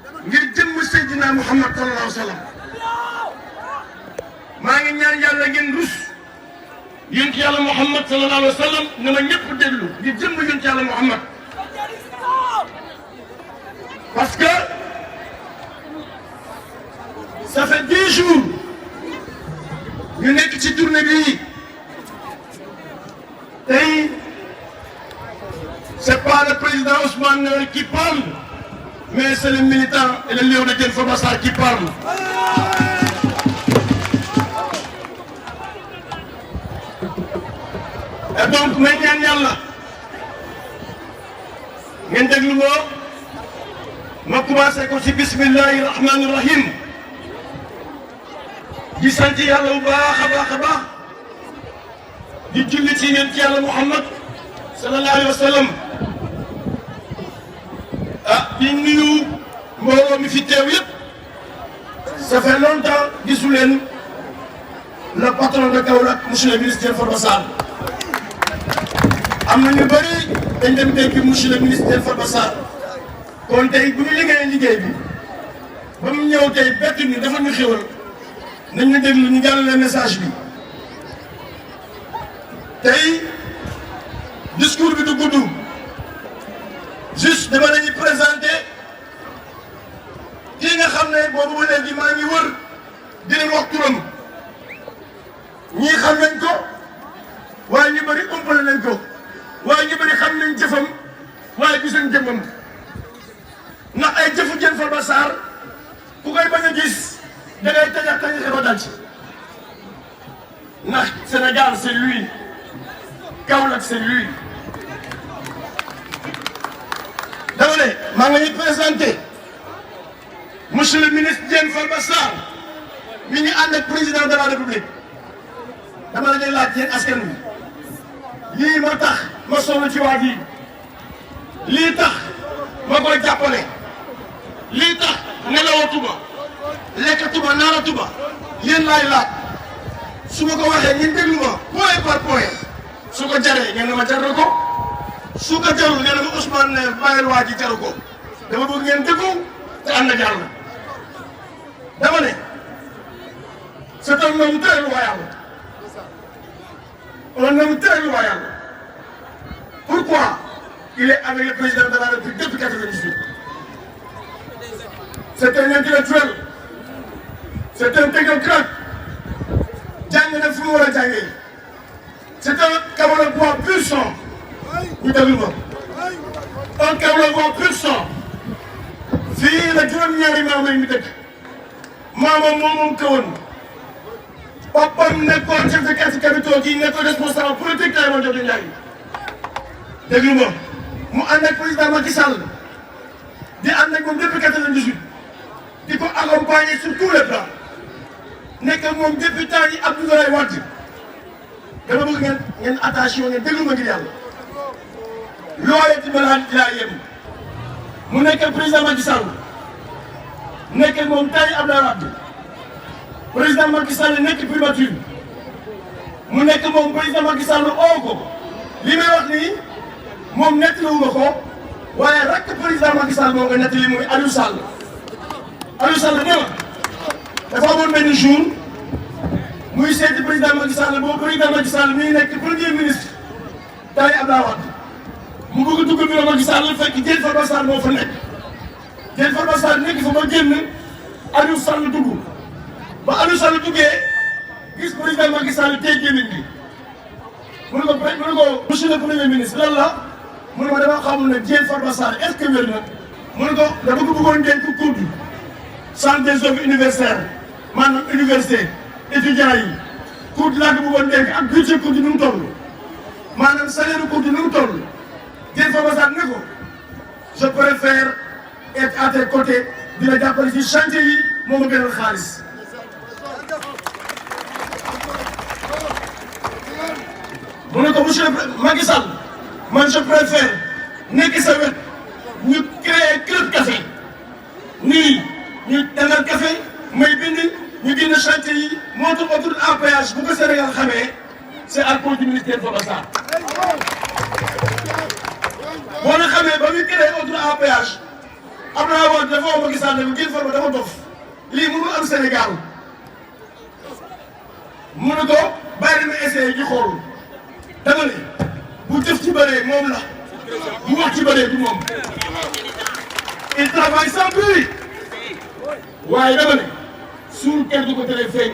ngir jëmm Seydina Muhammad sallallahu alayhi wa sallam maa ngi ñaan yàlla ngeen rus yonent yàlla Muhammad sallallahu alayhi wa sallam na ma ñëpp déglu ngir jëmm yonent yàlla Muhammad parce que ça fait 10 jours ñu nekk ci journée bii tey c'est pas le président Ousmane qui parle mais c'est le militant et le lion de Diène Farba Sarr qui parle. Et donc may ñaan yàlla ngeen déglu ma commencé ko ci bismillahi rahmani rahim di sant yàlla bu baax a baax di julli ci yonent yàlla Muhammad sallallahu alayhi wa sallam di nuyu mbooloo mi fi teew yëpp ça fait longtemps gisu leen le patron de Kaolack monsieur le ministre Diène Farba Sarr am na ñu bëri dañ dem dégg monsieur le ministre Diène Farba Sarr kon tey bu ñu liggéeyee liggéey bi ba mu ñëw tey bett ñu dafa ñu xéwal nañ ñu déglu ñu jàllale message bi tey discours bi du gudd juste dama lañuy présenté kii nga xam ne boobu ba léegi maa ngi wër di leen wax turam ñii xam nañ ko waaye ñu bëri umpale nañ ko waaye ñu bëri xam nañ jëfam waaye gisuñ jëmmam ndax ay jëfu Diène Farba Sarr ku koy bañ a gis da ngay tajax tajaxe ba dal ci ndax Sénégal c'est lui Kaolack c'est lui dama ne maa ngi leen présenté monsieur le ministre Diène Farba Sarr mi ngi ànd ak président de la république dama la ñuy laaj yéen askan wi lii ma tax ma sonn ci waa ji lii tax ma koy jàppale lii tax nelawatuma lekkatuma naanatuma yéen laay laaj su ma ko waxee ngeen déglu ma point par point su ko jaree ngeen ne ma jar na ko su ko jarul ngeen ne ma Ousmane ne bàyyil waa ji jaru ko dama bëgg ngeen déglu te ànd ak yàlla dama ne c'est un homme très loyal un homme très loyal pourquoi il est avec le président de la République depuis 98 c'est un intellectuel c'est un technocrate jàng na fu mu war a jàngee c'est un Kaolackois pur sang ñu déglu ma un Kaolackois pur sang fii la juróom-ñaari maam yi dëkk maamam moom kawoon papam nekkoon chef de quartier capitaux gi nekkoon responsable politique tay ma joxe Ndiaye déglu ma mu ànd ak président Macky Sall di ànd ak moom depuis 98 di ko accompagner sur tous les plans nekk moom depuis temps yi Abdoulaye Wade dama bëgg ngeen attention ngeen déglu ma ngir yàlla loolee ci balaa laa yem mu nekk président Macky Sall nekk moom tay Abdoulaye Wade président Macky Sall nekk primature mu nekk moom président Macky Sall oo ko li may wax nii moom nettaliwuma ko waaye rakk président Macky Sall moo ko nettali muy Aliou Sall Aliou Sall ne ma dafa amoon benn jour muy seeti président Macky Sall boobu président Macky Sall mi ngi nekk premier ministre tay Abdoulaye Wade mu bëgg a dugg bureau Macky Sall fekk Diène Farba Sarr moo fa nekk Diène Farba Sarr nekk fa ba génn Aliou Sall dugg ba Aliou Sall duggee gis président Macky Sall tey gémmiñ bi mu ne ko monsieur le premier ministre lan la mu ne ma dama xamul ne Diène Farba Sarr est-ce que wér na mu ne ko dama ko bëggoon dénk COUD centre des œuvres universitaires maanaam université étudiants yi COUD laa ko bëggoon dénk ak budget COUD nu mu toll maanaam salaire COUD nu mu toll Diène Farba Sarr ne ko je préfère être à tes côtés di la jàppale ci chantier yi moo ma gënal xaalis mu ne ko monsieur Macky Sall man je préfère nekk sa wet ñu créer club café nii ñu dangal café may bind ñu génn chantier yi moo tax autoroute à péage bu ko Sénégal xamee c'est à cause du ministère Farba Sarr boo na xamee ba muy créé autoroute à péage Abdoulaye Wade dafa woo Macky Sall ne Diène Farba dafa dof lii mënul am Sénégal mu ne ko bàyyi ma essayé ñu xool dama ne bu jëf ci bëree moom la bu wax ci bëree du moom il travaille sans bruit waaye dama ne suul kenn du ko tere feeñ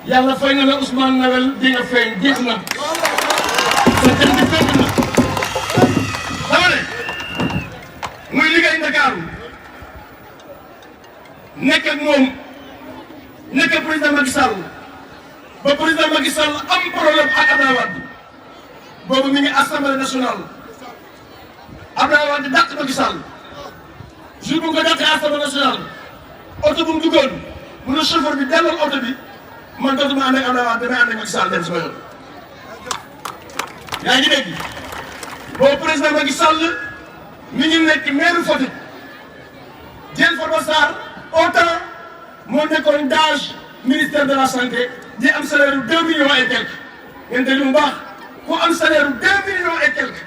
yàlla fay na la Ousmane Nawel di nga feeñ jeex na sa dem di fekk na dama ne muy liggéey Ndakaaru nekk ak moom nekk ak président Macky Sall ba président Macky Sall am problème ak Abdoulaye Wade boobu mi ngi assemblée nationale Abdoulaye Wade dàq Macky Sall jour bu ko dàqee assemblée nationale oto bu mu duggoon mu ne chauffeur bi delloo oto bi man dootuma ànd ak Abdoulaye Wade damay ànd ak Macky Sall dem sama yoon. yaa ngi dégg boobu président Macky Sall mi ngi nekk maire Fatick Diène Farba Sarr autant moo nekkoon DAGE ministère de la santé di am salaire ru 2 millions et quelques ngeen déglu mu baax ku am salaire ru 2 millions et quelques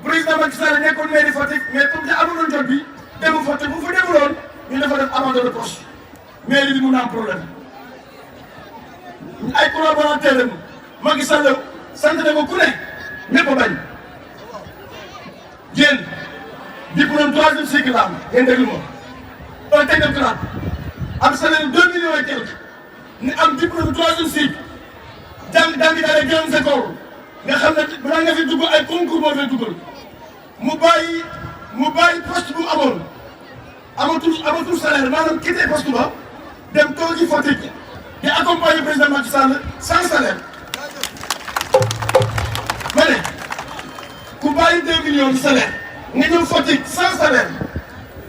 président Macky Sall nekkoon maire Fatick mais comme que amuloon jot bi demu Fatick bu fa demuloon ñu dafa def abandon de poste mairie bi mun na am problème ay collaborateurs am Macky Sall sant na ko ku ne ñëpp a bañ Diène diplôme 3e cycle la am ngeen déglu ma un technocrate am salaire 2 millions et quelques ni am diplôme 3e cycle jàng daal grandes écoles nga xam ne balaa nga fi dugg ay concours moo fay dugal mu bàyyi poste bu amoon amatul salaire maanaam quitté poste ba dem toogi Fatick di accompagner président Macky Sall sans salaire ma ne ku bàyyi 2 millions de salaire nga ñëw Fatick sans salaire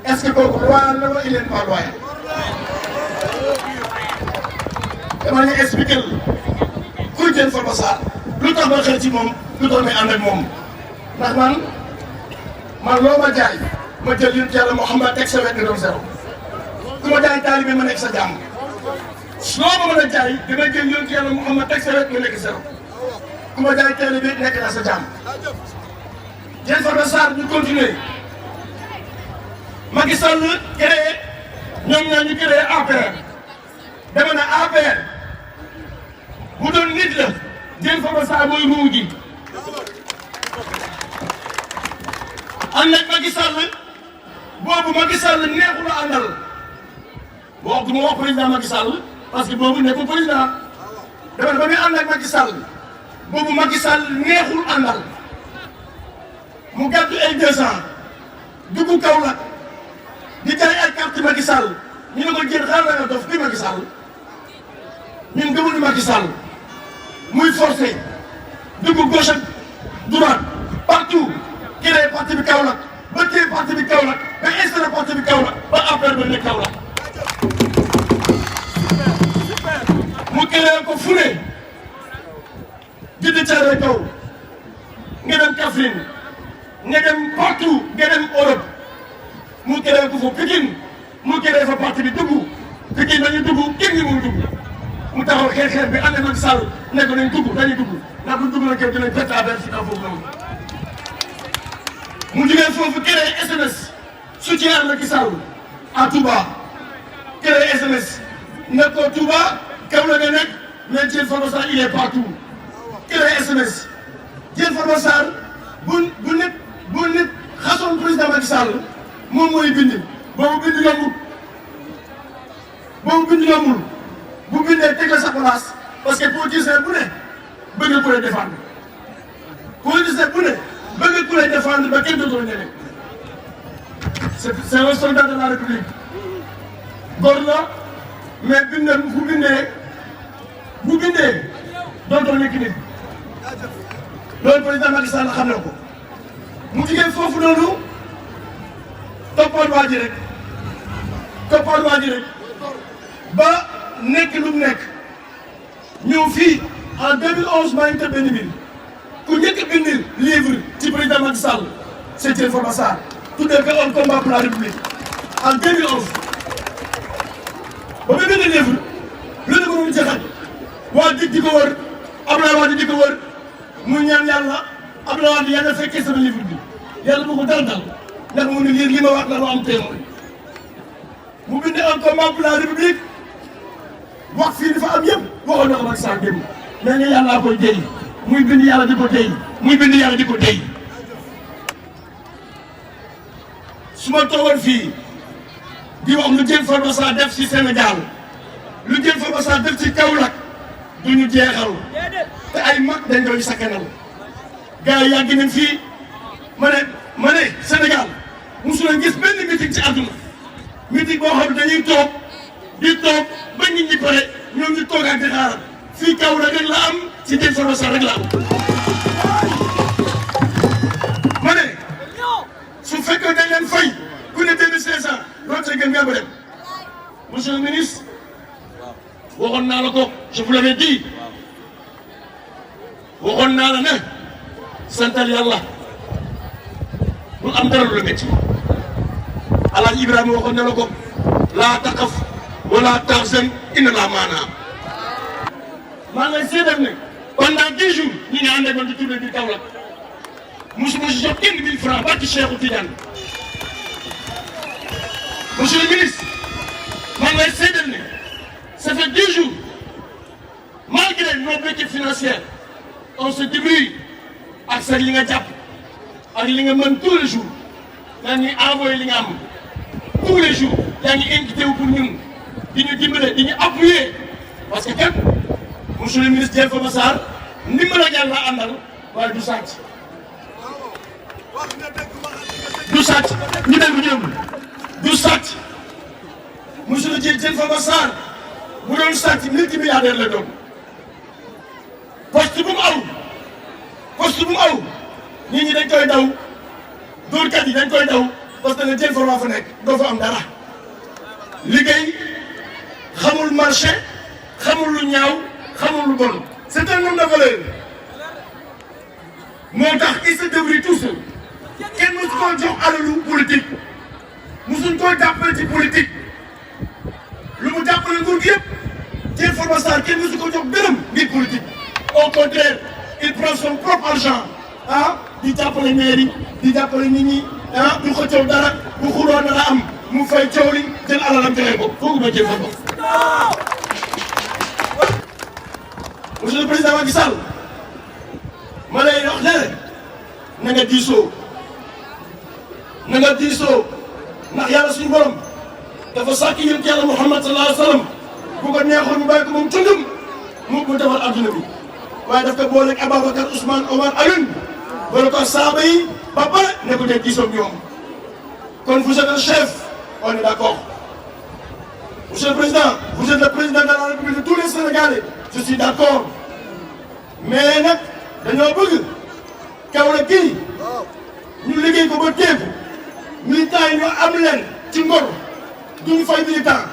est-ce que kooku loyal la wala il est pas loyal dama ñu expliqué la kuy Diène Farba Sarr lu tax ma xel ci moom lu tax may ànd ak moom ndax man loo ma jaay ma jël yonent Yàlla Muhammad teg sa wet nga doon zéro ku ma jaay taalibe ma nekk sa jàmm loo ma mën a jaay dama jël yonent Yàlla Muhammad teg sa wet nga nekk zéro ku ma jaay taalibe nekk na sa jàmm. Diène Farba Sarr ñu continuer Macky Sall créé ñoom ñoo ñu créé APR dama ne APR bu doon nit la Diène Farba Sarr mooy ruu ji ànd ak Macky Sall boobu Macky Sall neexul a àndal wax du ma wax président Macky Sall parce que boobu nekkul président dama ne ba muy ànd ak Macky Sall boobu Macky Sall neexul àndal mu gàddu ay 200 dugg Kaolack di jaay ay carte Macky Sall ñu ne ko Diène xaaral nga dof kuy Macky Sall ñun gëmuñu Macky Sall muy forcé dugg gauche ak droite partout créé parti bi Kaolack ba téye parti bi Kaolack ba installé parti bi Kaolack ba après ba nekk Kaolack mu créé ko fu ne Djiddah Thiaroye Kaw nga dem Kaffrine nga dem partout nga dem Europe mu créé ko fa Pikine mu créé fa parti bi dugg Pikine dañuy dugg kenn ñi mu dugg mu taxaw xeex bi ànd ak Macky Sall ne ko nañ dugg dañuy dugg ndax bu dugg na kër dinañ perte affaire si kaw foofu noonu mu jugee foofu créé SMS soutien à Macky Sall à Touba créé SMS ne ko Touba kaw la nga nekk mais Diène Farba Sarr il est partout créé SMS Diène Farba Sarr bu nit xasoon président Macky Sall moom mooy bind boobu bind yombul bu bindee teg la sa place parce que politicien bu ne bëgg ku lay défendre politicien bu ne bëgg ku lay défendre ba kenn dootul ñeneen c'est un soldat de la République góor la mais bu bindee dootoo nekk nit loolu président Macky Sall xam na ko mu jigéen foofu noonu toppal waa ji rek ba nekk lu mu nekk ñëw fii en 2011 maa ngi tëdd benn biir ku njëkk a bind livre ci président Macky Sall c'est Diène Farba Sarr tuddee ko un combat pour la République en 2011 ba muy bind livre lu ne mënoon jaxat waa dig di ko wër Abdoulaye Wade di ko wër mu ñaan yàlla Abdoulaye Wade yàlla fekkee sama livre bi yàlla bu ko dal ndax mu ne li ma wax la am témoin mu bind un combat pour la république wax fii dafa am yëpp waxoon na ko Macky Sall démb mais nga yàllaa koy déy muy bind yàlla di ko déy muy bind yàlla di ko déy su ma toogoon fii di wax lu jël Farba Sarr def ci Sénégal lu jël Farba Sarr def ci Kaolack du ñu jeexal te ay mag dañ koy sakkanal gars yi yàgg nañ fii ma ne Sénégal mosu leen gis benn meeting ci àdduna meeting boo xam ne dañuy toog di toog ba nit ñi pare ñoom ñu toog ak di xaaral fii Kaolack rek la am ci jël Farba Sarr rek la am ma ne su fekkee dañ leen fay ku ne 2500 loolu sa gën nga ba dem monsieur le ministre waxoon naa la ko je vous l'avais dit waxoon naa la ne santal yàlla bu am dara lu la métti Alaaji Ibrahima waxoon na la ko laa taqaf wala tahzan inna laa maanaa maa ngi lay seedal ne pendant 10 jours ñu ngi ànd ak man di tourné biir Kaolack mosuma si jox kenn 1000 francs barki Cheikhou Tidiane monsieur le ministre maa ngi lay seedal ne ça fait 10 jours malgré nos béquilles financières on se débrouille ak sa li nga jàpp ak li nga mën tous les jours yaa ngi envoyé li nga am tous les jours yaa ngi invité wu pour ñun di ñu dimbale di ñu appuyer parce que kat monsieur le ministre Diène Farba Sarr ndimbal ak yàlla àndal waaye du sàcc du sàcc ñu déglu ñoom du sàcc monsieur le Diène Farba Sarr bu doon sàcc multimilliardaire la doon poste bu mu aw nit ñi dañ koy daw dóorkat yi dañ koy daw parce que Diène Farba fa nekk doo fa am dara liggéey xamul marché xamul lu ñaaw xamul lu bon c'est un homme de valeur moo tax il se débrouille tout seul kenn mosu koo jox alalu politique mosuñ koo jàppale ci politique lu mu jàppale nguur gi yëpp Diène Farba Sarr kenn mosu ko jox dërëm ngir politique au contraire il prend son propre argent di jàppale mairie di jàppale nit ñi du xëccoo dara bu xuloo dara am mu fay coow li jël alalam joxe ko foogu ma Diène Farba. monsieur le président Macky Sall ma lay wax ne na nga diisoo ndax yàlla suñu borom dafa sàkk yonent yàlla Muhammad sallallahu alayhi wa sallam bu ko neexoon mu bàyyi ko moom tëngam mu defar adduna bi waaye daf ko booleeg Ababacar Ousmane Omar Alioune boole ko saaba yi ba pare ne ko dee diisoo ak ñoom kon vous êtes un chef on est d'accord monsieur le président vous êtes le président de la République de tous les Sénégalais je suis d'accord mais nag dañoo bëgg Kaolack kii ñu liggéey ko ba teeku militants yi ñoo am leen ci ngor duñu fay militant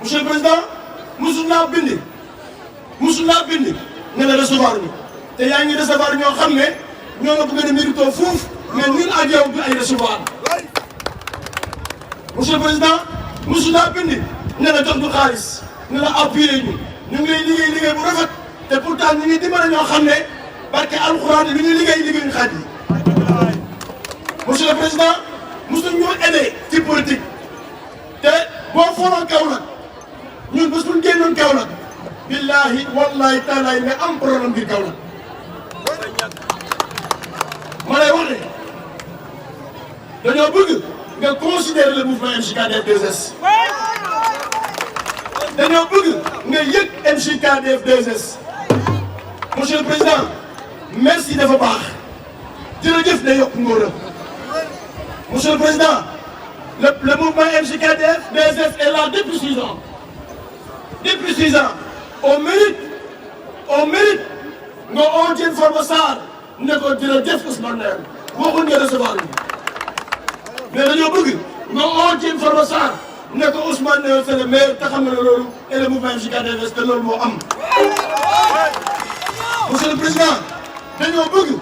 monsieur le président musul naa bind nga ne recevoir ñu te yaa ngi recevoir ñoo xam ne ñoo nga bëgg a mérito fuuf mais ñun ak yow du ay recevoir monsieur le président musul naa bind ne la jox ñu xaalis ne la appuyer ñu ngi lay liggéey bu rafet te pourtant ñu ngi dimbale ñoo xam ne barke alxuraan li ñuy liggéey ñu xaaj yi monsieur le président musul ñu aidé ci politique te boo fooloon Kaolack ñun bés bu ñu génnoon Kaolack billahi wallahi taalaay nga am problème biir Kaolack ma lay wax ne dañoo bëgg nga considérer le mouvement MJKDF 2S dañoo bëgg nga yëg MJKDF 2S monsieur le président merci dafa baax jërëjëf ne yokk ngóora monsieur le président le mouvement MJKDF 2S est là depuis 6 ans depuis 6 ans on mérite nga oo Diène Farba Sarr ne ko jërëjëf Ousmane Nder waxuñ nga recevoir ñu mais dañoo bëgg nga oo Diène Farba Sarr ne ko Ousmane Nder c'est le maire te xam nga ne loolu et le mouvement MJKDF te loolu moo am. monsieur le président dañoo bëgg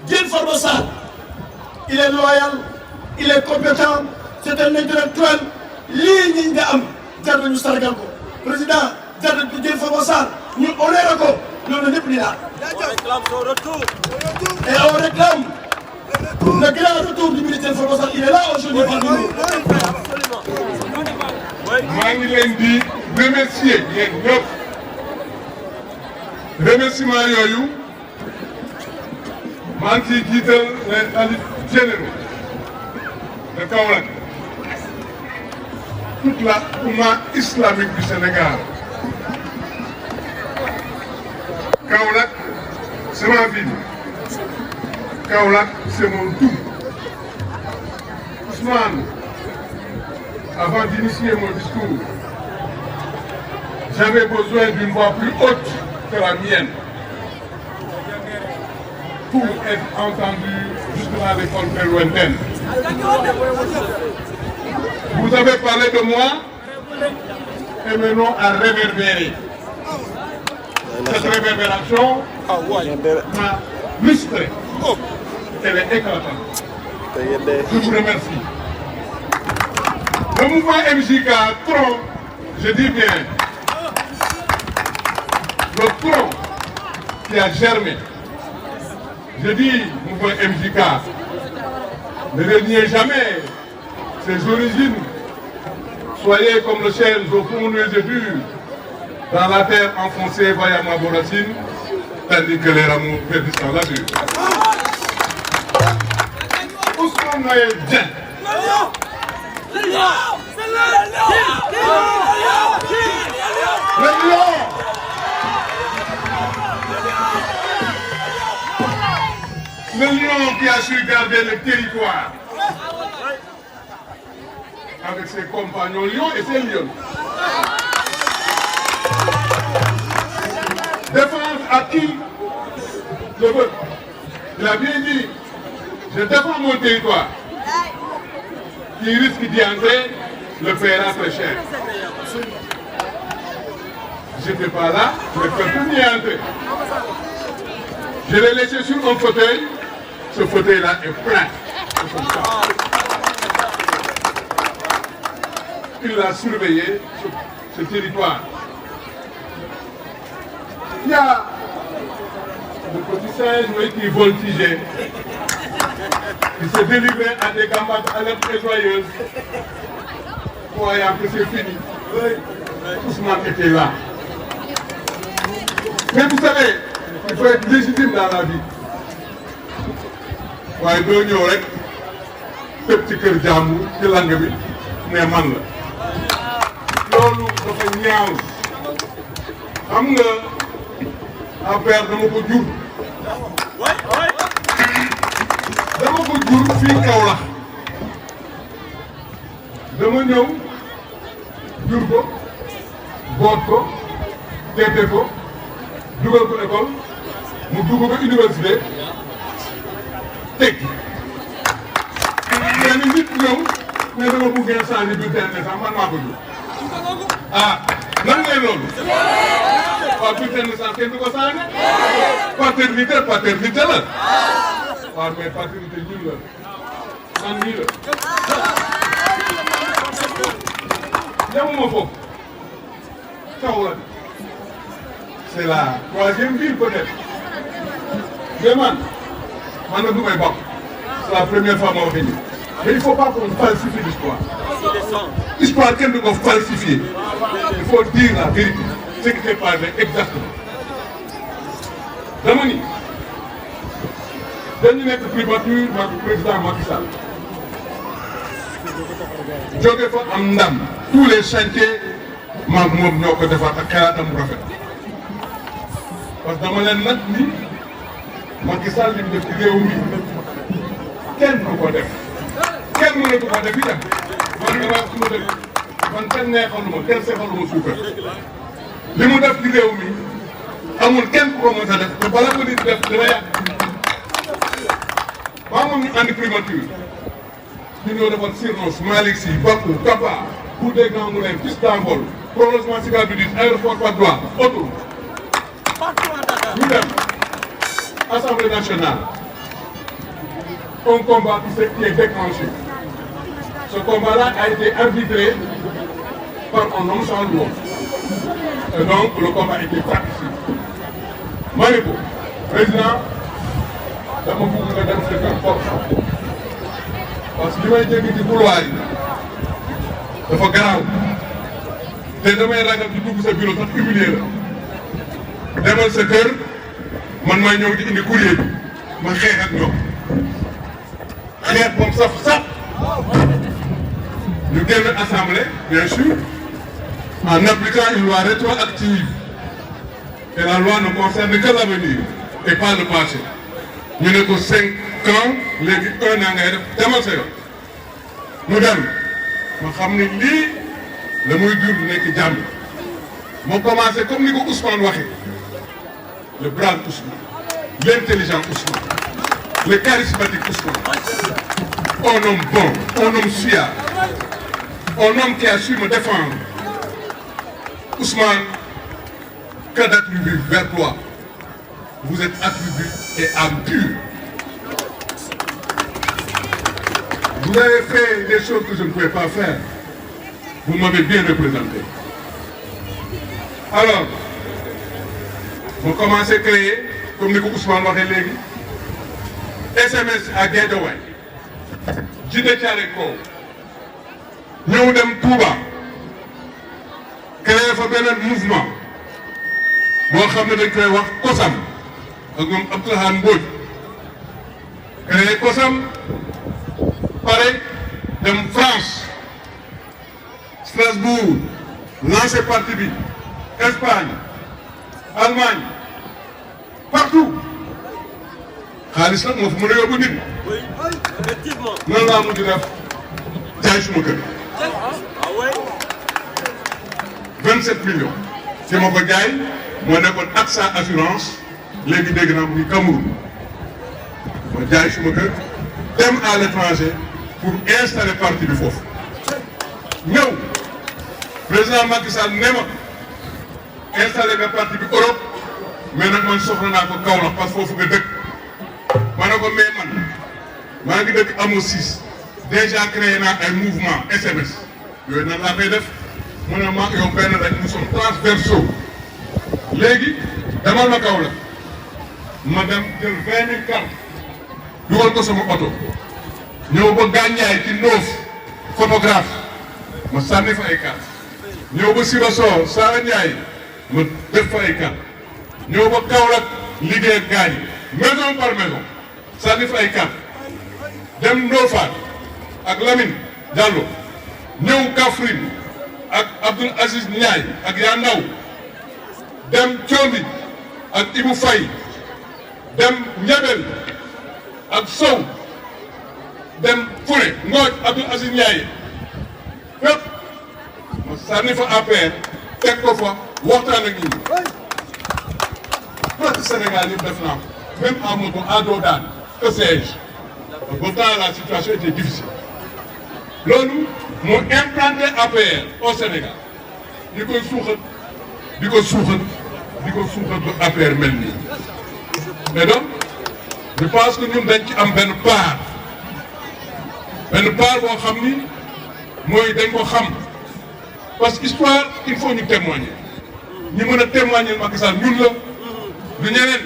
Diène Farba Sarr il est loyal il est compétent c'est un intellectuel lii ñi nga am jar nañu sargal ko président jar nañu Diène Farba Sarr ñu honoré ko loolu lépp di daal. On réclame son retour. Et on réclame Le grand retour du militaire Farba Sall, il est là aujourd'hui parmi nous. maa ngi leen di remercier yéen ñëpp remerciement yooyu maa ngi ciy jiital les khalifes généraux de Kaolack toute la oumma islamique du Sénégal. Kaolack c'est ma ville. Kaolack c'est mon tout. Ousmane, avant d'initier mon discours, j'avais besoin d'une voix plus haute que la mienne pour être entendu jusqu'à des zones très lointaines. Vous avez parlé de moi et maintenant à réverbérer. Cette réverbération m'a lustré. Elle est éclatante. Je vous remercie. Le mouvement MJK, tronc, je dis bien, le tronc qui a germé, je dis mouvement MJK, ne reniez jamais ses origines. Soyez comme le chêne au fond des dur, dans la terre enfoncée vaillamment vos racines, tandis que les rameaux perdissent dans la dure. Ousmane Noël Dieng. Le lion. Le lion qui a su garder le territoire avec ses compagnons lions et ses lions. Défendre à qui je veux. Il a bien dit, je défends mon territoire. Qui risque d'y entrer, le paiera très cher. Je n'étais pas là, mais personne n'y est entré. Je l'ai laissé sur un fauteuil. Ce fauteuil-là est plein. Il a surveillé ce territoire. Il y a le petit singe qui voltigeait. Il s'est délivré à des gambades à l'air très joyeuses, croyant que c'est fini. Ousmane était là. Mais vous savez, il faut être légitime dans la vie. waaye doo ñëw rek tëb ci kër jàmbur ci lang bi ne man la. loolu dafa ñaaw. xam nga affaire dama ko jur. dama ko jur fii Kaolack dama ñëw jur ko boot ko teete ko dugal ko école mu dugg ko université tekki mais nit ñëw ne dama bëggee changer bulletin de naissance man maa ko jur ah nan ngay loolu waaw bulletin de naissance kenn du ko changer paternité la waaw mais paternité ñun la man nii la demuma foofu Kaolack c'est la troisième ville peut-être mais man nag du may bokk c'est la première fois ma waxee nii mais il faut pas qu'on falsifie l'histoire. Histoire kenn du ko falsifier il faut dire la vérité ce qui s'est passé exactement dama ni dañu nekk primature président Macky Sall jóge fa am ndam tous les chantiers maag moom ñoo ko defar ak xalaatam bu rafet parce que dama leen nag ni Macky Sall li mu def ci réew mi kenn du ko def kenn mënatu ko def itam man nga wax suma dëkk man kenn neexaluma kenn seexaluma suukar li mu def ci réew mi amul kenn ku ko mën a def te bala ko nit def dina yàq maa moom ñu ànd primature ñu ñoo defoon Sirnos Malick Sy Bakou Kapa Bour des Grands Moulins Istanbul prolongement Sicap Rue 10 aéroport Patte d'Oie autoroute ñu dem Assemblée nationale un combat qui est déclenché ce combat-là a été arbitré par un homme sans loi et donc le combat a été pratique ma ne ko président dama bëgg nga dem c'est un force parce que li may dégg ci couloir yi dafa garaaw te damay ragal di dugg sa bureau sax humilier la demal sa kër man may ñëw di indi courrier bi ma xeex ak ñoom xeex moom sax ñu génn assemblée bien sûr en appliquant une loi rétroactive et la loi ne concerne que l'avenir et pas le passé ñu ne ko 5 ans léegi 1 an ngay def demal sa yoon mu dem ma xam ne lii la muy jur nekk jàmm moo commencé comme ni ko Ousmane waxee le brave Ousmane l'intelligent Ousmane le charismatique Ousmane un homme bon un homme fiable un homme qui a su me défendre Ousmane que d'attributs vers toi vous êtes attribué et âme pure. Vous avez fait des choses que je ne pouvais pas faire. Vous m'avez bien représenté. Alors, vous commencez à créer, comme nous Ousmane l'a dit, SMS à Guédiawaye, Djidé Thiaroye Kaw, ñëw dem Touba, créer fa benn mouvement boo xam ne dañ koy wax Kosam ak ñoom Abdourahmane Mbodj créé Kosam pare dem France Strasbourg lancé parti bi Espagne Allemagne partout xaalis nag moo fa mën a yóbbu nit. oui effectivement. nan laa mujj def jaay suma kër. 27 millions. fi ma ko jaay moo nekkoon AXA assurance léegi dégg naa mu ngi Cameroun ma jaay suma kër dem à l'étranger pour installer parti bi foofu ñëw président Macky Sall ne ma installé nga parti bi Europe mais nag man soxla naa ko Kaolack parce que foofu nga dëkk ma ne ko mais man maa ngi dëkk amoo 6 déjà créé naa ay mouvement SMS yooyu nan laa koy def mu ne ma yow benn rek nous sommes transversaux léegi demal ma Kaolack ma dem jël 20 000 cartes dugal ko sama oto ñëw ba Gandiaye ci Ndoof photographe ma sànni fa ay cartes ñëw ba Sibassor Sara Ndiaye ma def fa ay cartes ñëw ba Kaolack liggéey ak gars yi maison par maison sànni fa ay cartes dem Ndofane ak Lamine Diallo ñëw Kaffrine ak Abdoul Aziz Ndiaye ak yaa ndaw dem Thiombi ak Ibou Faye dem Ndiabel ak Sow dem Fure Ngooj Abdoul Aziz Ndiaye fépp ma sànni fa APR teg ko fa waxtaan ak ñi presque Sénégal yëpp def naa ko même en moto à dos d'âne que sais-je. Pourtant la situation était difficile loolu moo implanté APR au Sénégal di koy suuxat di ko suuxat di ko suuxat ba APR mel nii mais donc je pense que ñun dañ ci am benn part boo xam ni mooy dañ ko xam parce que histoire il faut ñu témoigner ñi mën a témoigner Macky Sall ñun la du ñeneen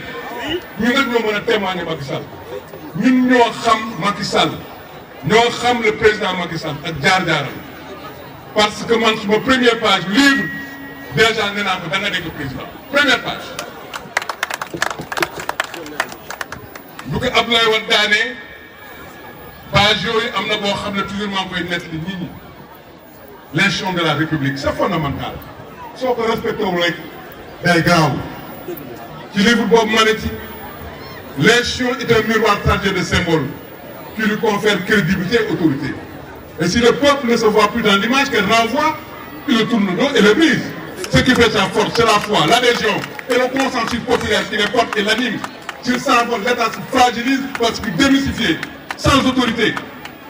ñun nag ñoo mën a témoigner Macky Sall ñun ñoo xam Macky Sall ñoo xam le président Macky Sall ak jaar-jaaram parce que man suma première page livre déjà nee naa ko da nga nekk président première page. bu ko Abdoulaye Wade daanee page yooyu am na boo xam ne toujours maa ngi koy nettali nit ñi l'institution de la République c'est fondamental soo ko respecté wul rek day gaaw ci livre boobu ma ne ci. L'institution est un miroir chargé de symboles qui lui confère crédibilité et autorité. Et si le peuple ne se voit plus dans l'image qu'elle renvoie, il le tourne le dos et le brise. Ce qui fait sa force, c'est la foi, l'adhésion et le consensus populaire qui les porte et l'anime. S'il s'envole, l'État se fragilise parce qu'il est démystifié, sans autorité.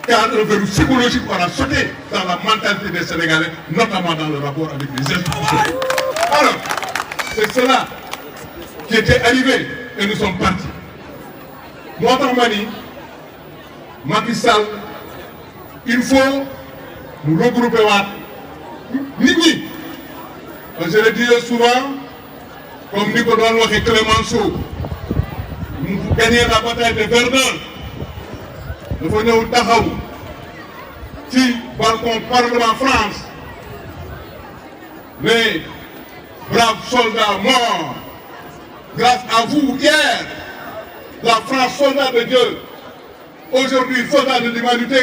Car un verrou psychologique aura sauté dans la mentalité des Sénégalais, notamment dans le rapport avec les institutions. Alors, c'est cela qui était arrivé et nous sommes partis. moo tax ma ni Macky Sall il faut mu regrouper waat nit ñi je le disais souvent comme ni ko doon waxee Clémenceau mu gagné la bataille de Verdun dafa ñëw taxaw ci balcon Parlement France les braves soldats morts grâce à vous hier la France soldat de Dieu aujourd'hui soldat de l'humanité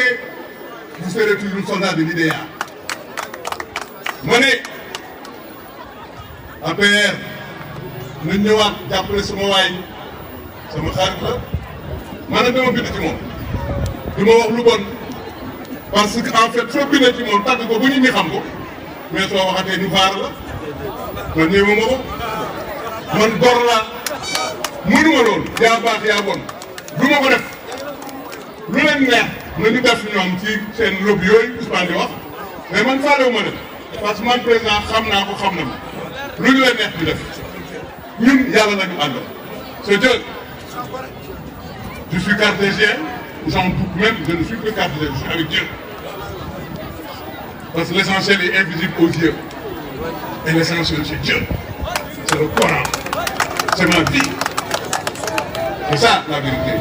vous serez toujours soldat de l'idéal ma ne APR nañ ñëwaat jàppale sama waay sama xarit la maanaam dama bind ci moom du ma wax lu bon parce que en fait soo bindee ci moom tàgg ko ba nit ñi xam ko mais soo waxatee ñu vaar la man ñëw ma ko man gor la mënuma loolu yaa baax yaa bon du ma ko def lu leen neex na ñu def ñoom ci seen lobby yooyu Ousmane di wax mais man faalewu ma def parce que man président xam naa ko xam na ma lu ñu leen neex di def ñun yàlla nañu àndal c'est Dieu je suis cartésien j'en doute même je ne suis que cartésien je suis avec Dieu parce que l'essentiel est invisible aux yeux et l'essentiel c'est Dieu c'est le Coran c'est ma vie c'est ça la vérité